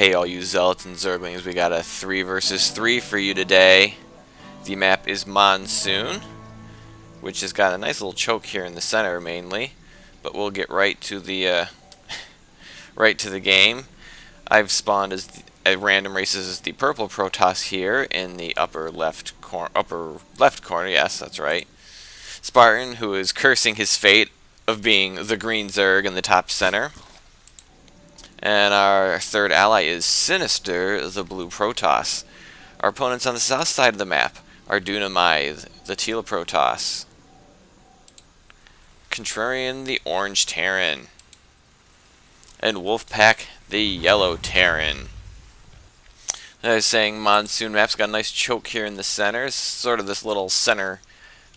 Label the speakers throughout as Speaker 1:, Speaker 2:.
Speaker 1: Hey all you zealots and zerglings, we got a 3 versus 3 for you today. The map is Monsoon, which has got a nice little choke here in the center mainly, but we'll get right to the game. I've spawned as at random races as the purple Protoss here in the upper left corner. Yes, that's right. Spartan, who is cursing his fate of being the green Zerg in the top center. And our third ally is Sinister, the blue Protoss. Our opponents on the south side of the map are Dunamai, the teal Protoss. Contrarian, the orange Terran. And wolfpack, the yellow Terran. I was saying, Monsoon map's got a nice choke here in the center. It's sort of this little center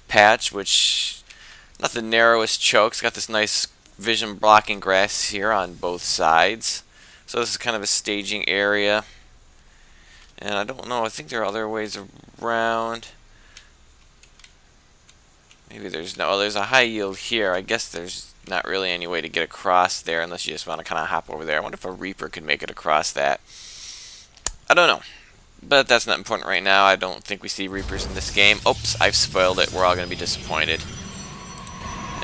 Speaker 1: patch, which not the narrowest choke. It's got this nice vision blocking grass here on both sides. So this is kind of a staging area. And I don't know, I think there are other ways around. Maybe there's no, there's a high yield here. I guess there's not really any way to get across there unless you just want to kind of hop over there. I wonder if a Reaper could make it across that. I don't know. But that's not important right now. I don't think we see Reapers in this game. Oops, I've spoiled it. We're all going to be disappointed.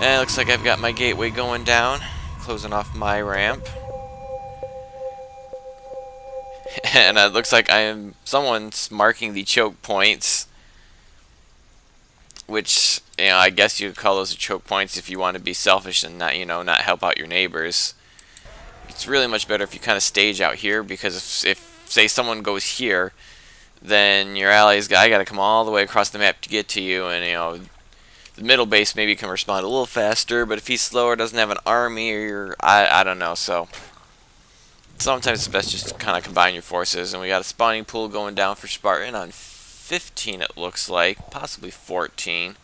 Speaker 1: And it looks like I've got my gateway going down, closing off my ramp. And it looks like someone's marking the choke points, which, I guess you could call those choke points if you want to be selfish and not, not help out your neighbors. It's really much better if you kind of stage out here, because if say someone goes here, then your allies got to come all the way across the map to get to you, and the middle base maybe can respond a little faster, but if he's slower, doesn't have an army, or I don't know, so sometimes it's best just to kind of combine your forces. And we got a spawning pool going down for Spartan on 15, it looks like, possibly 14.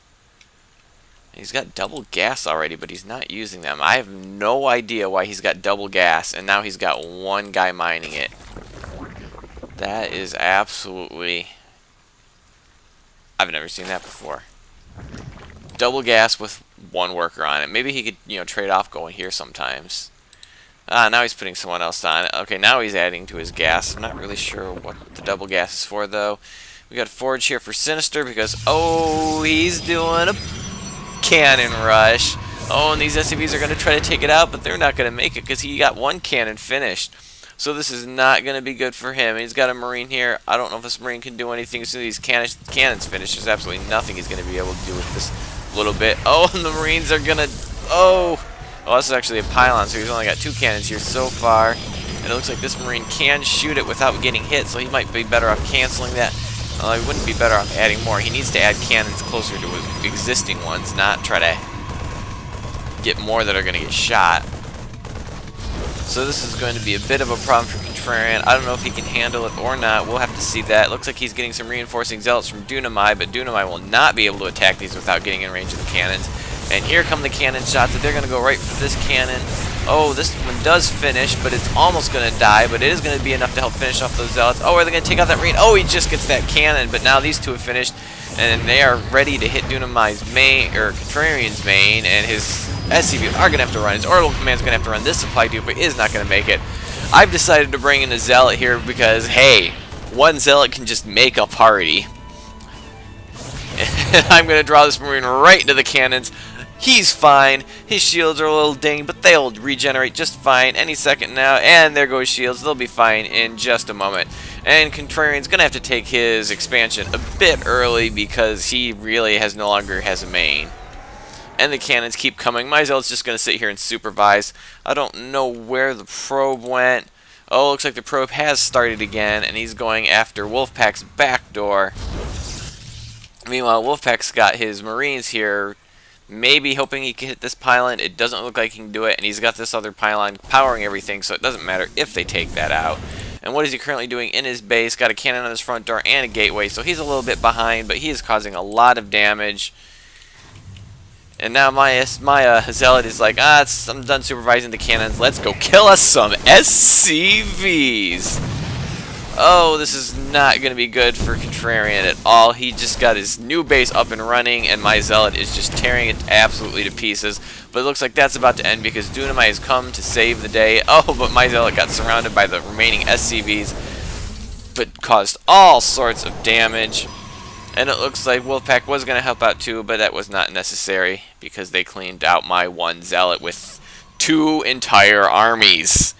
Speaker 1: He's got double gas already, but he's not using them. I have no idea why he's got double gas, and now he's got one guy mining it. That is absolutely... I've never seen that before. Double gas with one worker on it. Maybe he could, trade off going here sometimes. Now he's putting someone else on it. Okay, now he's adding to his gas. I'm not really sure what the double gas is for, though. We got a forge here for Sinister because, he's doing a cannon rush. And these SCVs are going to try to take it out, but they're not going to make it because he got one cannon finished. So this is not going to be good for him. He's got a Marine here. I don't know if this Marine can do anything as soon as these cannons finish. There's absolutely nothing he's going to be able to do with this little bit. And the Marines are going to... this is actually a pylon, so he's only got 2 cannons here so far. And it looks like this Marine can shoot it without getting hit, so he might be better off canceling that. He wouldn't be better off adding more. He needs to add cannons closer to his existing ones, not try to get more that are going to get shot. So this is going to be a bit of a problem for Contrarian. I don't know if he can handle it or not. We'll have to see that. Looks like he's getting some reinforcing zealots from Dunamai, but Dunamai will not be able to attack these without getting in range of the cannons. And here come the cannon shots, that they're going to go right for this cannon. This one does finish, but it's almost going to die, but it is going to be enough to help finish off those zealots. Are they going to take out that Marine? He just gets that cannon, but now these two have finished, and they are ready to hit Dunamai's main, or Contrarian's main, and his SCVs are going to have to run. His orbital command is going to have to run this supply dupe, but is not going to make it. I've decided to bring in a zealot here because, hey, one zealot can just make a party. And I'm going to draw this Marine right into the cannons. He's fine. His shields are a little dinged, but they'll regenerate just fine any second now. And there goes shields. They'll be fine in just a moment. And Contrarian's going to have to take his expansion a bit early because he really no longer has a main. And the cannons keep coming. My zealot's just going to sit here and supervise. I don't know where the probe went. Looks like the probe has started again, and he's going after Wolfpack's back door. Meanwhile, Wolfpack's got his Marines here, maybe hoping he can hit this pylon. It doesn't look like he can do it, and he's got this other pylon powering everything, so it doesn't matter if they take that out. And what is he currently doing in his base? Got a cannon on his front door and a gateway, so he's a little bit behind, but he is causing a lot of damage. And now my zealot is like, I'm done supervising the cannons. Let's go kill us some SCVs. Oh, this is not going to be good for Contrarian at all. He just got his new base up and running, and my Zealot is just tearing it absolutely to pieces. But it looks like that's about to end because Dunamai has come to save the day. Oh, but my Zealot got surrounded by the remaining SCVs, but caused all sorts of damage. And it looks like Wolfpack was going to help out too, but that was not necessary because they cleaned out my one Zealot with 2 entire armies.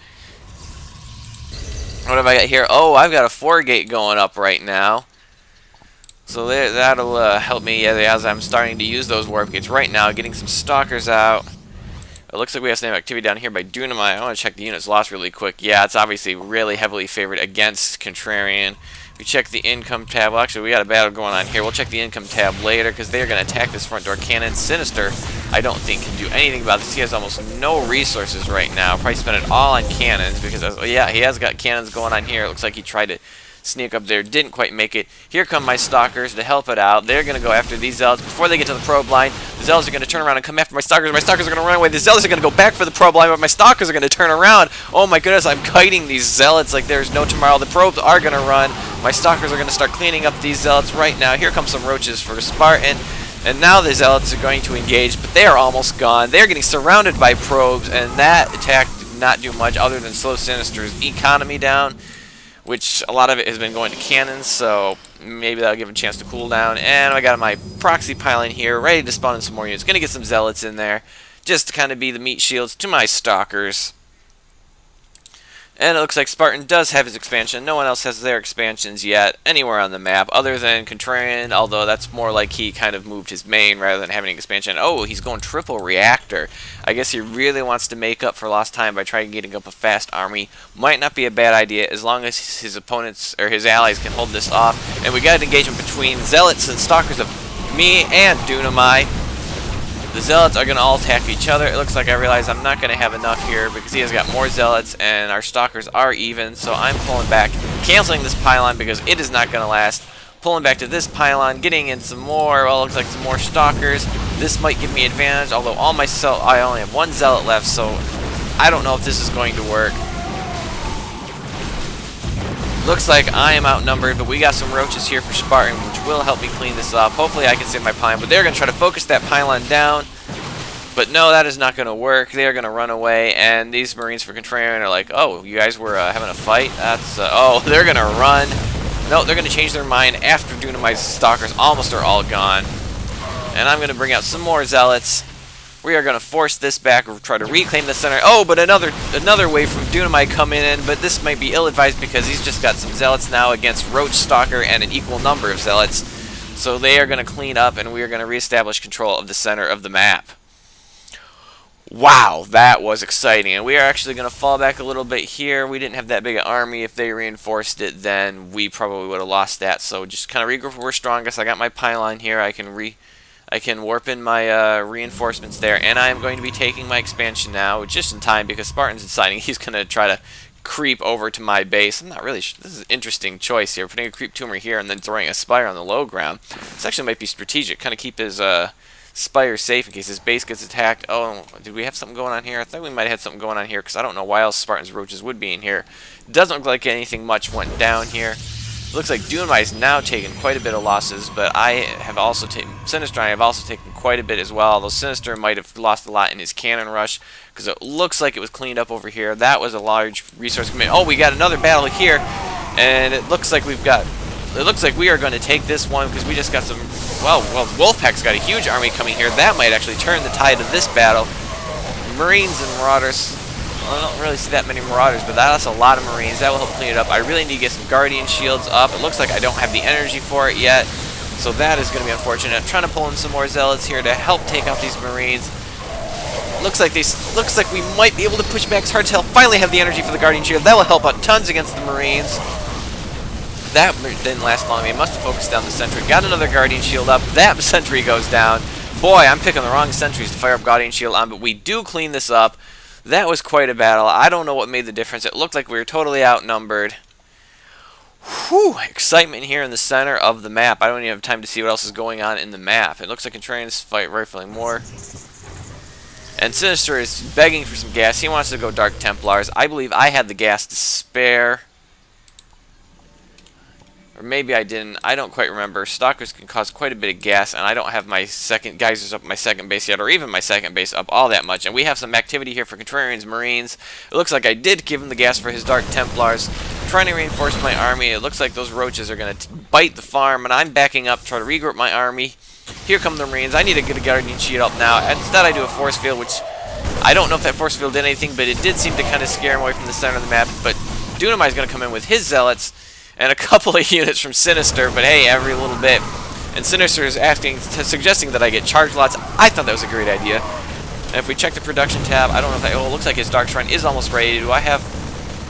Speaker 1: What have I got here? Oh, I've got a 4-gate going up right now. So that'll help me as I'm starting to use those warp gates right now, getting some stalkers out. It looks like we have some activity down here by Dunamai. I want to check the units lost really quick. Yeah, it's obviously really heavily favored against Contrarian. We check the income tab. Well, actually, we got a battle going on here. We'll check the income tab later because they're going to attack this front door cannon. Sinister, I don't think, can do anything about this. He has almost no resources right now. Probably spent it all on cannons because, yeah, he has got cannons going on here. It looks like he tried to sneak up there, didn't quite make it. Here come my stalkers to help it out. They're going to go after these zealots before they get to the probe line. The zealots are going to turn around and come after my stalkers. My stalkers are going to run away. The zealots are going to go back for the probe line, but my stalkers are going to turn around. Oh my goodness, I'm kiting these zealots like there's no tomorrow. The probes are going to run. My stalkers are going to start cleaning up these zealots right now. Here come some roaches for Spartan. And now the zealots are going to engage, but they are almost gone. They're getting surrounded by probes, and that attack did not do much other than slow Sinister's economy down, which a lot of it has been going to cannons, so maybe that'll give it a chance to cool down. And I got my proxy piling here, ready to spawn in some more units. Going to get some zealots in there, just to kind of be the meat shields to my stalkers. And it looks like Spartan does have his expansion. No one else has their expansions yet anywhere on the map, other than Contrarian, although that's more like he kind of moved his main rather than having an expansion. Oh, he's going triple reactor. I guess he really wants to make up for lost time by trying getting up a fast army. Might not be a bad idea as long as his opponents or his allies can hold this off. And we got an engagement between zealots and stalkers of me and Dunamai. The zealots are going to all attack each other. It looks like I realize I'm not going to have enough here because he has got more zealots and our stalkers are even. So I'm pulling back, canceling this pylon because it is not going to last. Pulling back to this pylon, getting in some more. Well, it looks like some more stalkers. This might give me advantage, although I only have 1 zealot left, so I don't know if this is going to work. Looks like I am outnumbered, but we got some roaches here for Spartan, which will help me clean this up. Hopefully I can save my pylon, but they're going to try to focus that pylon down. But no, that is not going to work. They are going to run away, and these Marines for Contrarian are like, oh, you guys were having a fight? That's, oh, they're going to run. No, they're going to change their mind after Dunamai's stalkers almost are all gone. And I'm going to bring out some more zealots. We are going to force this back or try to reclaim the center. Oh, but another wave from Dunamai coming in, but this might be ill-advised because he's just got some zealots now against Roach Stalker and an equal number of zealots. So they are going to clean up, and we are going to reestablish control of the center of the map. Wow, that was exciting. And we are actually going to fall back a little bit here. We didn't have that big an army. If they reinforced it, then we probably would have lost that. So just kind of regroup where we're strongest. I got my pylon here. I can warp in my reinforcements there, and I am going to be taking my expansion now, just in time because Spartan's deciding he's going to try to creep over to my base. I'm not really sure. This is an interesting choice here, putting a creep tumor here and then throwing a spire on the low ground. This actually might be strategic, kind of keep his spire safe in case his base gets attacked. Oh, did we have something going on here? I thought we might have had something going on here because I don't know why else Spartan's roaches would be in here. It doesn't look like anything much went down here. It looks like Dunamai has now taken quite a bit of losses, but I have also taken Sinister. I have also taken quite a bit as well. Although Sinister might have lost a lot in his cannon rush because it looks like it was cleaned up over here. That was a large resource commitment. Oh, we got another battle here, and it looks like we are going to take this one because we just got some. Well, Wolfpack's got a huge army coming here. That might actually turn the tide of this battle. Marines and Marauders. I don't really see that many Marauders, but that's a lot of Marines. That will help clean it up. I really need to get some Guardian Shields up. It looks like I don't have the energy for it yet, so that is going to be unfortunate. I'm trying to pull in some more Zealots here to help take out these Marines. Looks like we might be able to push back. It's hard to tell. Finally have the energy for the Guardian Shield. That will help out tons against the Marines. That didn't last long. They must have focused down the sentry. Got another Guardian Shield up. That sentry goes down. Boy, I'm picking the wrong sentries to fire up Guardian Shield on, but we do clean this up. That was quite a battle. I don't know what made the difference. It looked like we were totally outnumbered. Whew, excitement here in the center of the map. I don't even have time to see what else is going on in the map. It looks like Contrarian's fight rifling more. And Sinister is begging for some gas. He wants to go Dark Templars. I believe I had the gas to spare. Or maybe I didn't. I don't quite remember. Stalkers can cause quite a bit of gas, and I don't have my second geysers up my second base yet, or even my second base up all that much. And we have some activity here for Contrarian's Marines. It looks like I did give him the gas for his Dark Templars. I'm trying to reinforce my army. It looks like those roaches are going to bite the farm, and I'm backing up, try to regroup my army. Here come the Marines. I need to get a Guardian Shield up now. Instead, I do a force field, which I don't know if that force field did anything, but it did seem to kind of scare him away from the center of the map. But Dunamai is going to come in with his Zealots and a couple of units from Sinister, but hey, every little bit. And Sinister is suggesting that I get charge lots. I thought that was a great idea. And if we check the production tab, I don't know if it looks like his Dark Shrine is almost ready.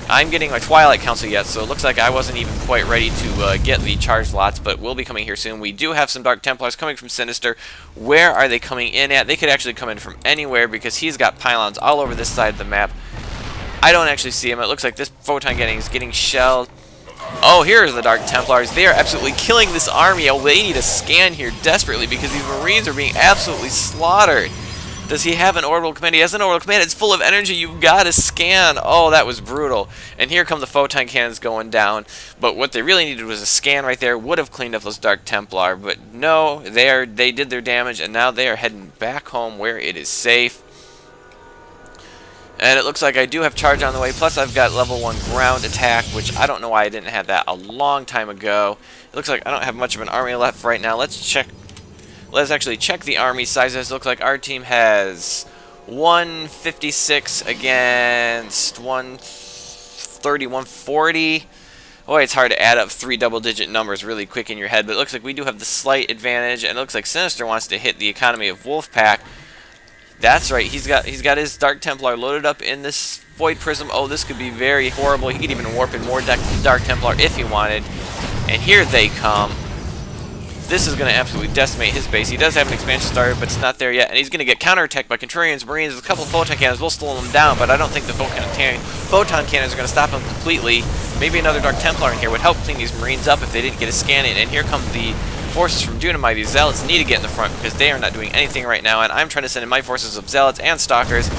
Speaker 1: I'm getting my Twilight Council yet, so it looks like I wasn't even quite ready to get the charge lots, but we'll be coming here soon. We do have some Dark Templars coming from Sinister. Where are they coming in at? They could actually come in from anywhere because he's got pylons all over this side of the map. I don't actually see him. It looks like this photon is getting shelled. Oh, here's the Dark Templars. They are absolutely killing this army. Oh, they need a scan here desperately because these Marines are being absolutely slaughtered. Does he have an orbital command? He has an orbital command. It's full of energy. You've got to scan. Oh, that was brutal. And here come the photon cannons going down. But what they really needed was a scan right there. Would have cleaned up those Dark Templar. But no, they did their damage, and now they are heading back home where it is safe. And it looks like I do have charge on the way, plus I've got level 1 ground attack, which I don't know why I didn't have that a long time ago. It looks like I don't have much of an army left right now. Let's actually check the army sizes. It looks like our team has 156 against 130, 140. Boy, it's hard to add up 3 double-digit numbers really quick in your head, but it looks like we do have the slight advantage, and it looks like Sinister wants to hit the economy of Wolfpack. That's right, he's got his Dark Templar loaded up in this Void Prism. Oh, this could be very horrible. He could even warp in more Dark Templar if he wanted. And here they come. This is going to absolutely decimate his base. He does have an expansion started, but it's not there yet. And he's going to get counterattacked by Contrarian's Marines. A couple of photon cannons will slow him down, but I don't think the photon cannons are going to stop him completely. Maybe another Dark Templar in here would help clean these Marines up if they didn't get a scan in. And here come the forces from Dunamai. These Zealots need to get in the front because they are not doing anything right now, and I'm trying to send in my forces of Zealots and Stalkers.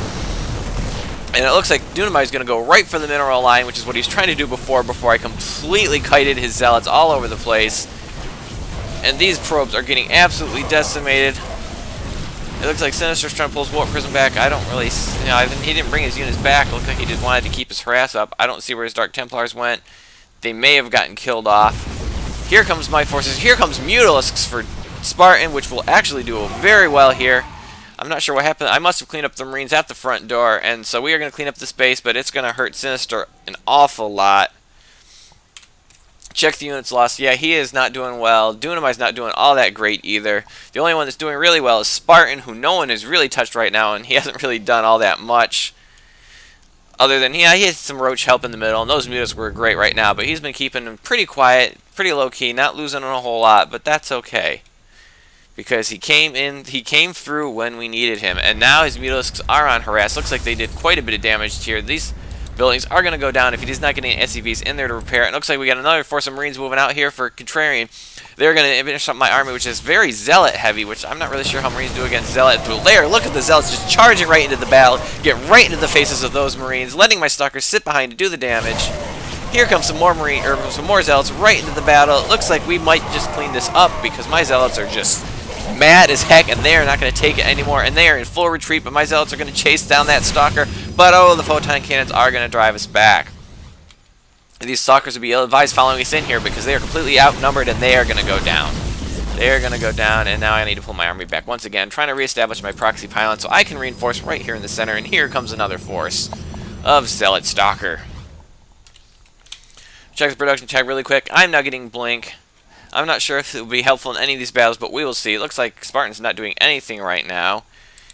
Speaker 1: And it looks like Dunamai is going to go right for the mineral line, which is what he's trying to do before I completely kited his Zealots all over the place. And these probes are getting absolutely decimated. It looks like Sinister's trying to pull his Warp Prism back. I don't really, he didn't bring his units back. It looked like he just wanted to keep his harass up. I don't see where his Dark Templars went. They may have gotten killed off. Here comes my forces. Here comes Mutalisks for Spartan, which will actually do very well here. I'm not sure what happened. I must have cleaned up the Marines at the front door, and so we are going to clean up this base, but it's going to hurt Sinister an awful lot. Check the units lost. Yeah, he is not doing well. Dunamai's not doing all that great either. The only one that's doing really well is Spartan, who no one has really touched right now, and he hasn't really done all that much. Other than, yeah, he had some roach help in the middle, and those mutas were great right now, but he's been keeping them pretty quiet, pretty low-key, not losing a whole lot, but that's okay. Because he came through when we needed him, and now his mutalisks are on harass. Looks like they did quite a bit of damage here. These buildings are going to go down if he does not get any SCVs in there to repair it. It looks like we got another force of Marines moving out here for Contrarian. They're going to finish up my army, which is very Zealot heavy, which I'm not really sure how Marines do against Zealot. But there, look at the Zealots just charging right into the battle, get right into the faces of those Marines, letting my Stalkers sit behind to do the damage. Here comes some more some more Zealots right into the battle. It looks like we might just clean this up because my Zealots are just mad as heck, and they are not going to take it anymore, and they are in full retreat, but my Zealots are going to chase down that Stalker. But oh, the photon cannons are going to drive us back. These Stalkers would be ill-advised following us in here because they are completely outnumbered, and they are going to go down. They are going to go down, and now I need to pull my army back once again, trying to reestablish my proxy pylon so I can reinforce right here in the center, and here comes another force of Zealot Stalker. Check the production tab really quick. I'm now getting Blink. I'm not sure if it will be helpful in any of these battles, but we will see. It looks like Spartan's not doing anything right now.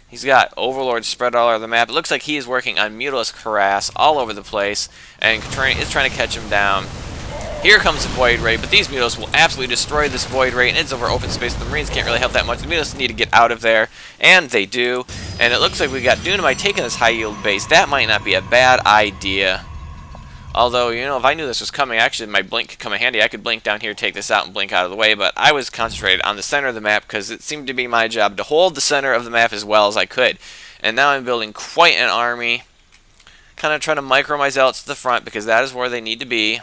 Speaker 1: He's got Overlords spread all over the map. It looks like he is working on Mutalisk harass all over the place, and Contrarian is trying to catch him down. Here comes the Void Ray, but these Mutalisks will absolutely destroy this Void Ray, and it's over open space. The Marines can't really help that much. The Mutalisks need to get out of there, and they do. And it looks like we got Dunamai taking this high-yield base. That might not be a bad idea. Although, you know, if I knew this was coming, actually my blink could come in handy. I could blink down here, take this out, and blink out of the way, but I was concentrated on the center of the map because it seemed to be my job to hold the center of the map as well as I could. And now I'm building quite an army, kind of trying to micro my Zealots to the front because that is where they need to be.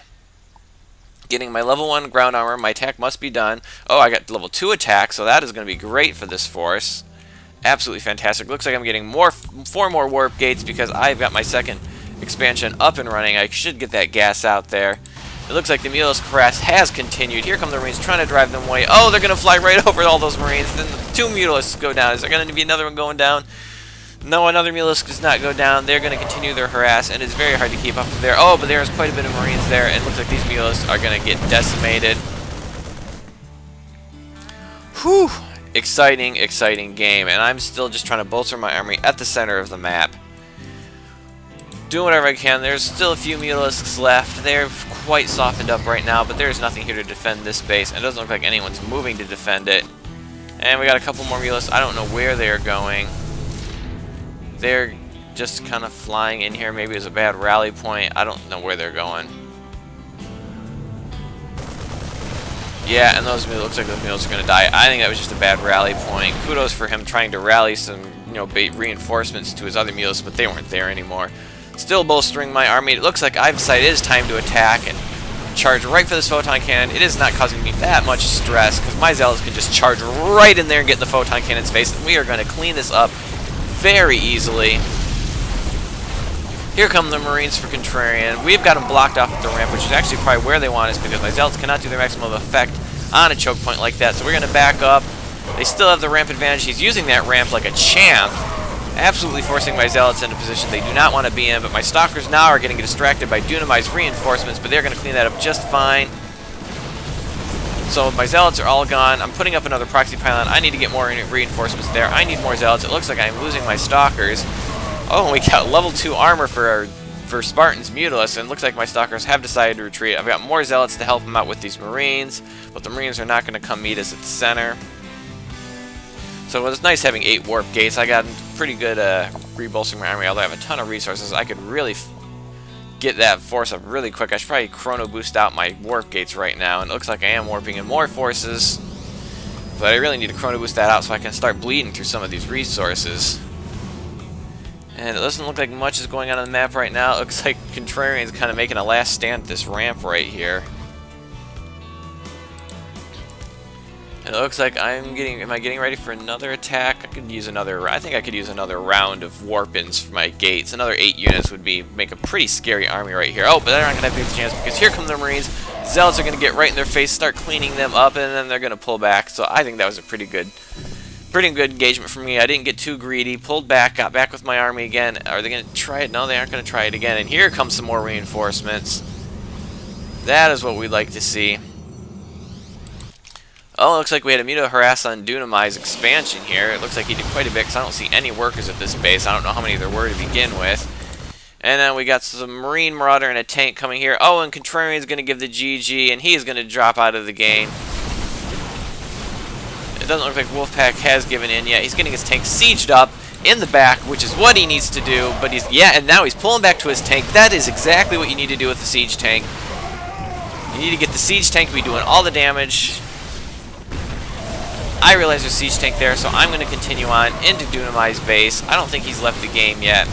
Speaker 1: Getting my level 1 ground armor, my attack must be done. Oh, I got level 2 attack, so that is going to be great for this force. Absolutely fantastic. Looks like I'm getting 4 more warp gates because I've got my second expansion up and running. I should get that gas out there. It looks like the Mulus harass has continued. Here come the Marines trying to drive them away. Oh, they're going to fly right over all those Marines. Then 2 Mulus go down. Is there going to be another one going down? No, another Mulus does not go down. They're going to continue their harass, and it's very hard to keep up there. Oh, but there's quite a bit of Marines there, and it looks like these Mulus are going to get decimated. Whew! Exciting, exciting game, and I'm still just trying to bolster my army at the center of the map. Doing whatever I can. There's still a few Mulisks left. They're quite softened up right now, but there's nothing here to defend this base, and it doesn't look like anyone's moving to defend it. And we got a couple more Mulisks. I don't know where they're going. They're just kind of flying in here. Maybe it was a bad rally point. I don't know where they're going. Yeah, and those looks like those Mules are going to die. I think that was just a bad rally point. Kudos for him trying to rally some, reinforcements to his other Mules, but they weren't there anymore. Still bolstering my army. It looks like I've decided it is time to attack and charge right for this photon cannon. It is not causing me that much stress because my Zealots can just charge right in there and get in the photon cannon's face, and we are going to clean this up very easily. Here come the Marines for Contrarian. We've got them blocked off at the ramp, which is actually probably where they want us because my Zealots cannot do their maximum effect on a choke point like that. So we're going to back up. They still have the ramp advantage. He's using that ramp like a champ, absolutely forcing my Zealots into a position they do not want to be in. But my Stalkers now are getting distracted by Dunamai's reinforcements, but they're going to clean that up just fine. So my Zealots are all gone. I'm putting up another proxy pylon. I need to get more reinforcements there. I need more Zealots. It looks like I'm losing my Stalkers. Oh, and we got level 2 armor for Spartan's Mutulus, and it looks like my Stalkers have decided to retreat. I've got more Zealots to help them out with these Marines, but the Marines are not going to come meet us at the center. So it was nice having 8 warp gates. I got pretty good rebolstering my army, although I have a ton of resources. I could really get that force up really quick. I should probably chrono boost out my warp gates right now, and it looks like I am warping in more forces, but I really need to chrono boost that out so I can start bleeding through some of these resources. And it doesn't look like much is going on the map right now. It looks like Contrarian's kind of making a last stand at this ramp right here. And it looks like am I getting ready for another attack? I think I could use another round of warp-ins for my gates. Another 8 units would make a pretty scary army right here. Oh, but they're not going to have a chance because here come the Marines. Zealots are going to get right in their face, start cleaning them up, and then they're going to pull back. So I think that was a pretty good engagement for me. I didn't get too greedy, pulled back, got back with my army again. Are they going to try it? No, they aren't going to try it again. And here comes some more reinforcements. That is what we'd like to see. Oh, it looks like we had a Muto harass on Dunamai's expansion here. It looks like he did quite a bit because I don't see any workers at this base. I don't know how many there were to begin with. And then we got some Marine Marauder and a tank coming here. Oh, and Contrarian's going to give the GG, and he's going to drop out of the game. It doesn't look like wolfpack has given in yet. He's getting his tank sieged up in the back, which is what he needs to do. But and now he's pulling back to his tank. That is exactly what you need to do with the siege tank. You need to get the siege tank to be doing all the damage. I realize there's a siege tank there, so I'm going to continue on into Dunamai's base. I don't think he's left the game yet,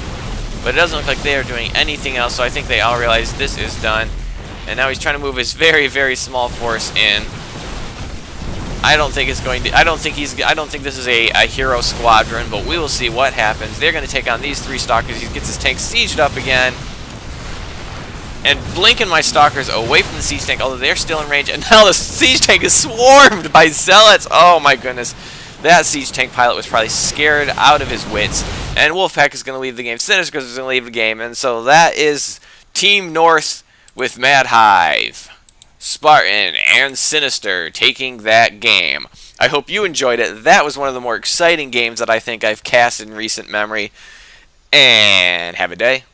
Speaker 1: but it doesn't look like they are doing anything else, so I think they all realize this is done. And now he's trying to move his very, very small force in. I don't think this is a hero squadron, but we will see what happens. They're going to take on these 3 Stalkers. He gets his tank sieged up again. And blinking my Stalkers away from the siege tank, although they're still in range. And now the siege tank is swarmed by Zealots. Oh my goodness. That siege tank pilot was probably scared out of his wits. And wolfpack is going to leave the game. Sinister is going to leave the game. And so that is Team North with MadHive, Spartan, and Sinister taking that game. I hope you enjoyed it. That was one of the more exciting games that I think I've cast in recent memory. And have a day.